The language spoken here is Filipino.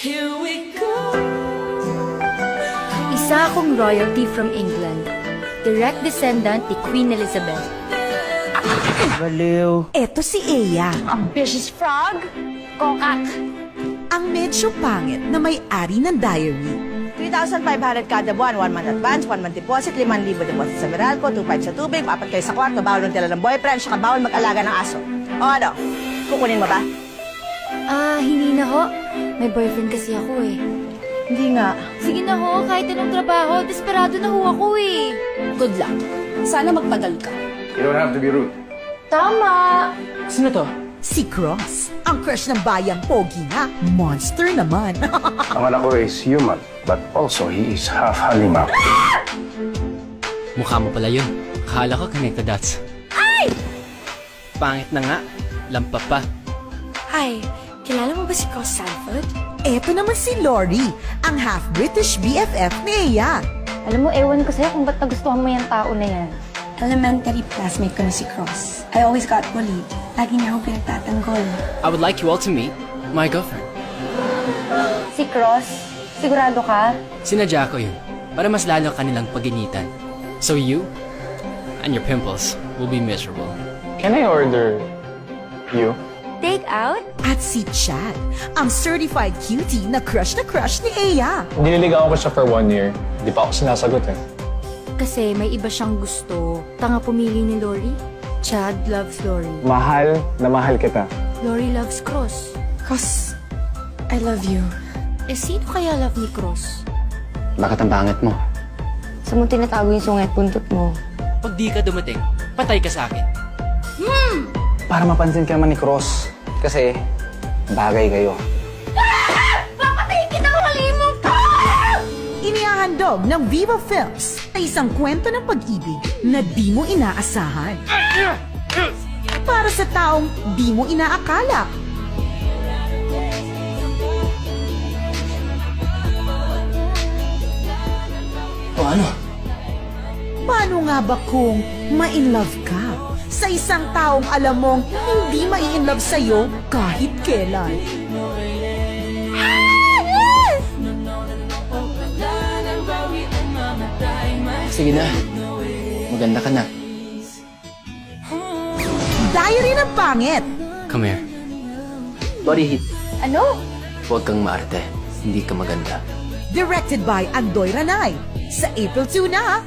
Here we go. Isa akong royalty from England. Direct descendant ni Queen Elizabeth. Baliw. Eto si Eya, Ambitious frog? Kokak. ang medyo pangit na may-ari ng diary. 3,500 kada buwan, 1 month advance, 1 month deposit, 5,000 deposit sa Meralco, 2,500 sa tubig, 4 kayo sa kwarto, bawal ng tila ng boyfriend, saka bawal mag-alaga ng aso. O ano, kukunin mo ba? Hindi na ho. May boyfriend kasi ako eh. Hindi nga. Sige na ho, kahit anong trabaho, desperado na ho ako eh. Good luck. Sana magtagal ka. You don't have to be rude. Tama! Sino to? Si Cross, ang crush ng bayang pogi na. Monster naman. Ang anak ko is human, but also he is half halimaw. Mukha mo pala yun. Akala ko connected dots. Ay! Pangit na nga. Lampa pa. Hi, kilala mo ba si Cos Sanford? Eto naman si Lori, ang half-British BFF ni Eya. Alam mo, ewan ko sa'yo kung ba't nagustuhan mo yung tao na yan. Elementary classmate ko na si Cross. I always got bullied. Lagi niya akong pinagtatanggol. I would like you all to meet my girlfriend. Si Cross, sigurado ka? Sinadya ko yun para mas lalo kanilang paginitan. So you and your pimples will be miserable. Can I order you? Take out? At si Chad, ang certified cutie na crush ni Eya. Nililigawan ko siya for 1 year. Di pa ako sinasagot eh. Kasi may iba siyang gusto. Tanga pumili ni Lori. Chad loves Lori. Mahal na mahal kita. Lori loves Cross. Cos, I love you. Eh, sino kaya love ni Cross? Bakit ang pangit mo? Sa mo tinatago yung sungay at buntot mo. Pag di ka dumating, patay ka sa akin. Para mapansin ka naman ni Cross. Kasi, bagay kayo. Inihahandog ng Viva Films ay isang kwento ng pag-ibig na di mo inaasahan. Para sa taong di mo inaakala. O ano? Paano nga ba kung ma-inlove ka sa isang taong alam mong hindi mai-inlove sa'yo kahit kailan? Sige na. Maganda ka na. Diary ng pangit. Come here. Body heat. Ano? Huwag kang maarte. Hindi ka maganda. Directed by Andoy Ranay. Sa April 2 na.